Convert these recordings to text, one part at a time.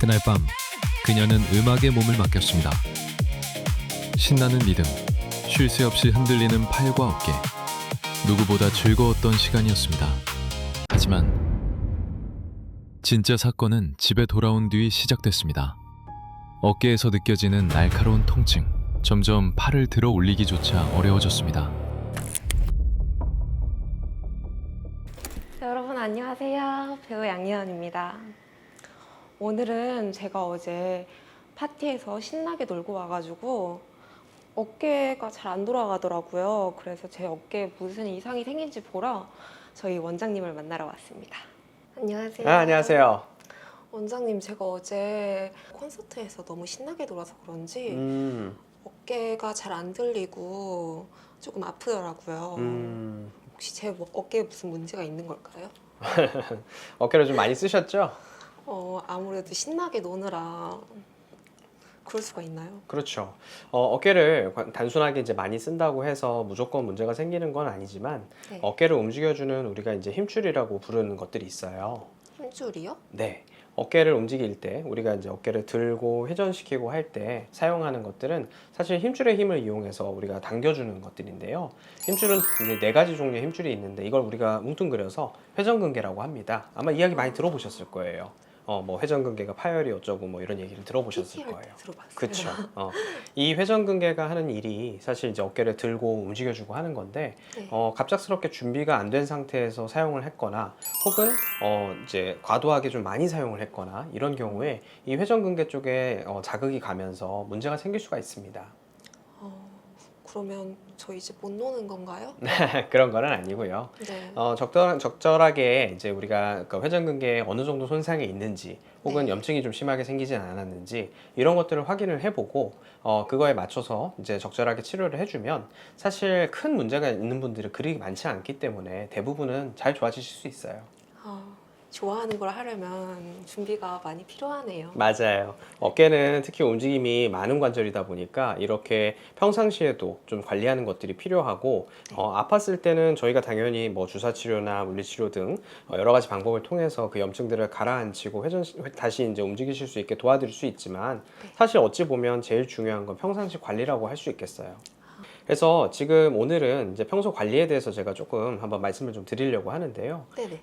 그날 밤 그녀는 음악에 몸을 맡겼습니다. 신나는 리듬, 쉴 새 없이 흔들리는 팔과 어깨. 누구보다 즐거웠던 시간이었습니다. 하지만 진짜 사건은 집에 돌아온 뒤 시작됐습니다. 어깨에서 느껴지는 날카로운 통증, 점점 팔을 들어 올리기조차 어려워졌습니다. 여러분 안녕하세요. 배우 양예은입니다. 오늘은 제가 어제 파티에서 신나게 놀고 와가지고 어깨가 잘 안 돌아가더라고요. 그래서 제 어깨에 무슨 이상이 생긴지 보러 저희 원장님을 만나러 왔습니다. 안녕하세요. 안녕하세요. 원장님, 제가 어제 콘서트에서 너무 신나게 놀아서 그런지 어깨가 잘 안 들리고 조금 아프더라고요. 혹시 제 어깨에 무슨 문제가 있는 걸까요? 어깨를 좀 많이 쓰셨죠? 아무래도 신나게 노느라 그럴 수가 있나요? 그렇죠. 어깨를 단순하게 이제 많이 쓴다고 해서 무조건 문제가 생기는 건 아니지만 네. 어깨를 움직여주는 우리가 이제 힘줄이라고 부르는 것들이 있어요. 힘줄이요? 네. 어깨를 움직일 때 우리가 이제 어깨를 들고 회전시키고 할 때 사용하는 것들은 사실 힘줄의 힘을 이용해서 우리가 당겨주는 것들인데요. 힘줄은 이제 4가지 종류의 힘줄이 있는데 이걸 우리가 뭉뚱그려서 회전근개라고 합니다. 아마 이야기 많이 들어보셨을 거예요. 뭐 회전근개가 파열이 어쩌고 뭐 이런 얘기를 들어보셨을 PT 할 거예요. 때 들어봤어요. 그렇죠. 이 회전근개가 하는 일이 사실 이제 어깨를 들고 움직여주고 하는 건데 네. 갑작스럽게 준비가 안 된 상태에서 사용을 했거나 혹은 이제 과도하게 좀 많이 사용을 했거나 이런 경우에 이 회전근개 쪽에 자극이 가면서 문제가 생길 수가 있습니다. 그러면 저 이제 못 노는 건가요? 그런 거는 아니고요. 네. 적절하게 이제 우리가 그 회전근개에 어느 정도 손상이 있는지 혹은 네. 염증이 좀 심하게 생기진 않았는지 이런 것들을 확인을 해보고 그거에 맞춰서 이제 적절하게 치료를 해주면 사실 큰 문제가 있는 분들이 그리 많지 않기 때문에 대부분은 잘 좋아지실 수 있어요. 좋아하는 걸 하려면 준비가 많이 필요하네요. 맞아요. 어깨는 특히 움직임이 많은 관절이다 보니까 이렇게 평상시에도 좀 관리하는 것들이 필요하고 아팠을 때는 저희가 당연히 뭐 주사치료나 물리치료 등 여러 가지 방법을 통해서 그 염증들을 가라앉히고 다시 이제 움직이실 수 있게 도와드릴 수 있지만 사실 어찌 보면 제일 중요한 건 평상시 관리라고 할 수 있겠어요. 그래서 지금 오늘은 이제 평소 관리에 대해서 제가 조금 한번 말씀을 좀 드리려고 하는데요. 네네.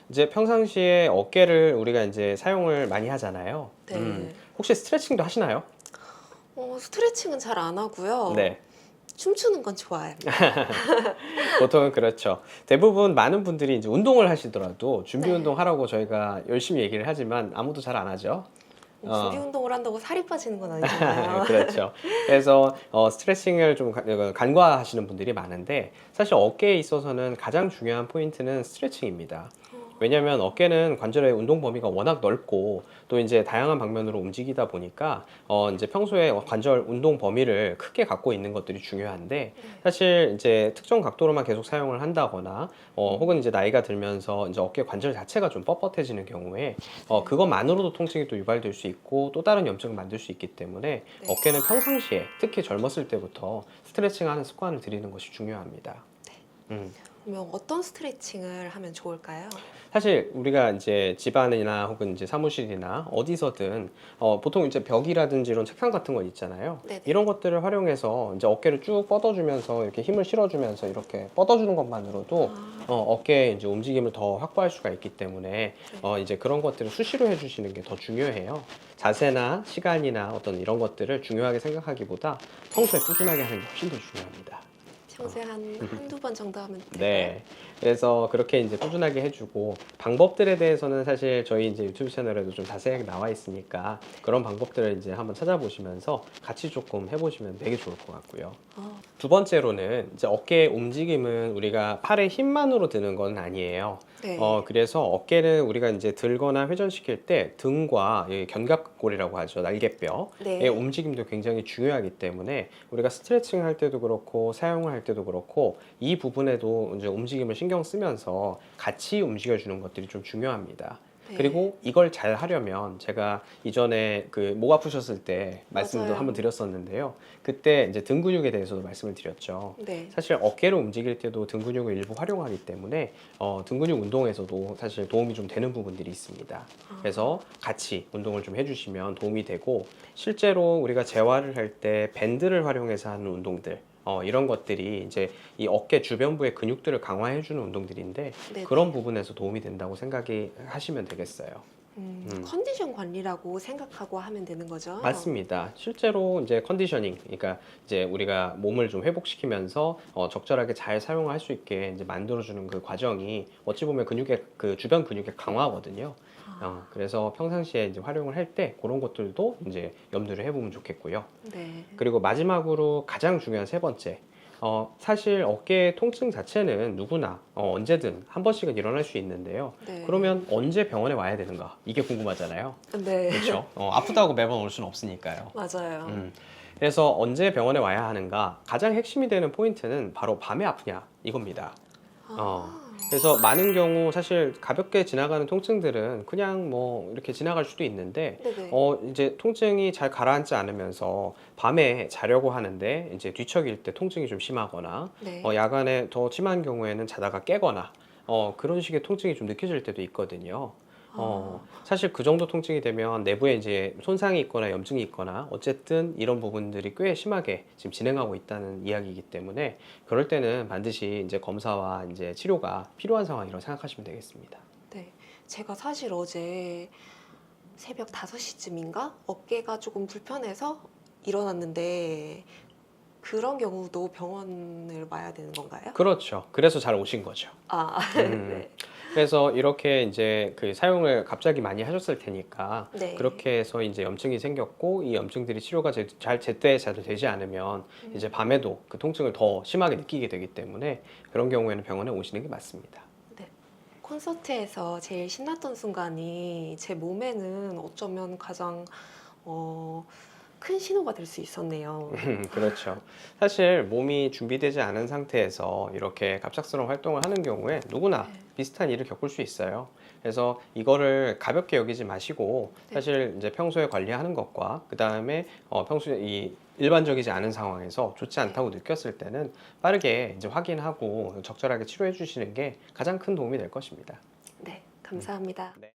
이제 평상시에 어깨를 우리가 이제 사용을 많이 하잖아요. 네. 혹시 스트레칭도 하시나요? 스트레칭은 잘 안 하고요. 네. 춤추는 건 좋아해요. 보통은 그렇죠. 대부분 많은 분들이 이제 운동을 하시더라도 준비 네. 운동 하라고 저희가 열심히 얘기를 하지만 아무도 잘 안 하죠. 준비 운동을 한다고 살이 빠지는 건 아니잖아요. 그렇죠. 그래서 스트레칭을 좀 간과하시는 분들이 많은데 사실 어깨에 있어서는 가장 중요한 포인트는 스트레칭입니다. 왜냐하면 어깨는 관절의 운동 범위가 워낙 넓고 또 이제 다양한 방면으로 움직이다 보니까 이제 평소에 관절 운동 범위를 크게 갖고 있는 것들이 중요한데 사실 이제 특정 각도로만 계속 사용을 한다거나 혹은 이제 나이가 들면서 이제 어깨 관절 자체가 좀 뻣뻣해지는 경우에 그것만으로도 통증이 또 유발될 수 있고 또 다른 염증을 만들 수 있기 때문에 어깨는 평상시에 특히 젊었을 때부터 스트레칭하는 습관을 들이는 것이 중요합니다. 그러면 어떤 스트레칭을 하면 좋을까요? 사실 우리가 이제 집안이나 혹은 이제 사무실이나 어디서든 보통 이제 벽이라든지 이런 책상 같은 거 있잖아요. 네네. 이런 것들을 활용해서 이제 어깨를 쭉 뻗어주면서 이렇게 힘을 실어주면서 이렇게 뻗어주는 것만으로도 어깨의 이제 움직임을 더 확보할 수가 있기 때문에 이제 그런 것들을 수시로 해주시는 게 더 중요해요. 자세나 시간이나 어떤 이런 것들을 중요하게 생각하기보다 평소에 꾸준하게 하는 게 훨씬 더 중요합니다. 평소에 한두 번 정도 하면 될까요? 네. 그래서 그렇게 이제 꾸준하게 해주고 방법들에 대해서는 사실 저희 이제 유튜브 채널에도 좀 자세하게 나와 있으니까 그런 방법들을 이제 한번 찾아보시면서 같이 조금 해보시면 되게 좋을 것 같고요. 두 번째로는 이제 어깨의 움직임은 우리가 팔의 힘만으로 드는 건 아니에요. 네. 그래서 어깨는 우리가 이제 들거나 회전시킬 때 등과 이 견갑골이라고 하죠. 날개뼈의 네. 움직임도 굉장히 중요하기 때문에 우리가 스트레칭을 할 때도 그렇고 사용을 할 때도 그렇고 이 부분에도 이제 움직임을 신경 쓰면서 같이 움직여주는 것들이 좀 중요합니다. 네. 그리고 이걸 잘 하려면 제가 이전에 그 목 아프셨을 때 말씀도 맞아요. 한번 드렸었는데요. 그때 이제 등 근육에 대해서도 말씀을 드렸죠. 네. 사실 어깨를 움직일 때도 등 근육을 일부 활용하기 때문에 등 근육 운동에서도 사실 도움이 좀 되는 부분들이 있습니다. 그래서 같이 운동을 좀 해주시면 도움이 되고, 실제로 우리가 재활을 할 때 밴드를 활용해서 하는 운동들, 이런 것들이 이제 이 어깨 주변부의 근육들을 강화해주는 운동들인데 네. 그런 부분에서 도움이 된다고 생각이 하시면 되겠어요. 컨디션 관리라고 생각하고 하면 되는 거죠? 맞습니다. 실제로 이제 컨디셔닝, 그러니까 이제 우리가 몸을 좀 회복시키면서 적절하게 잘 사용할 수 있게 이제 만들어주는 그 과정이 어찌 보면 근육의 그 주변 근육의 강화거든요. 그래서 평상시에 이제 활용을 할 때 그런 것들도 이제 염두를 해보면 좋겠고요. 네. 그리고 마지막으로 가장 중요한 세 번째. 사실 어깨 통증 자체는 누구나 언제든 한 번씩은 일어날 수 있는데요. 네. 그러면 언제 병원에 와야 되는가? 이게 궁금하잖아요. 네. 그렇죠? 아프다고 매번 올 수는 없으니까요. 맞아요. 그래서 언제 병원에 와야 하는가? 가장 핵심이 되는 포인트는 바로 밤에 아프냐 이겁니다. 그래서 많은 경우 사실 가볍게 지나가는 통증들은 그냥 뭐 이렇게 지나갈 수도 있는데 네네. 이제 통증이 잘 가라앉지 않으면서 밤에 자려고 하는데 이제 뒤척일 때 통증이 좀 심하거나 네. 야간에 더 심한 경우에는 자다가 깨거나 그런 식의 통증이 좀 느껴질 때도 있거든요. 사실 그 정도 통증이 되면 내부에 이제 손상이 있거나 염증이 있거나 어쨌든 이런 부분들이 꽤 심하게 지금 진행하고 있다는 이야기이기 때문에 그럴 때는 반드시 이제 검사와 이제 치료가 필요한 상황이라고 생각하시면 되겠습니다. 네. 제가 사실 어제 새벽 5시쯤인가? 어깨가 조금 불편해서 일어났는데 그런 경우도 병원을 와야 되는 건가요? 그렇죠. 그래서 잘 오신 거죠. 아, 음. 네. 그래서 이렇게 이제 그 사용을 갑자기 많이 하셨을 테니까 네. 그렇게 해서 이제 염증이 생겼고 이 염증들이 치료가 제때 잘 되지 않으면 이제 밤에도 그 통증을 더 심하게 느끼게 되기 때문에 그런 경우에는 병원에 오시는 게 맞습니다. 콘서트에서 제일 신났던 순간이 제 몸에는 어쩌면 가장 큰 신호가 될 수 있었네요. 그렇죠. 사실 몸이 준비되지 않은 상태에서 이렇게 갑작스러운 활동을 하는 경우에 누구나 네. 비슷한 일을 겪을 수 있어요. 그래서 이거를 가볍게 여기지 마시고 네. 사실 이제 평소에 관리하는 것과 그 다음에 평소에 이 일반적이지 않은 상황에서 좋지 않다고 느꼈을 때는 빠르게 이제 확인하고 적절하게 치료해 주시는 게 가장 큰 도움이 될 것입니다. 네, 감사합니다. 네.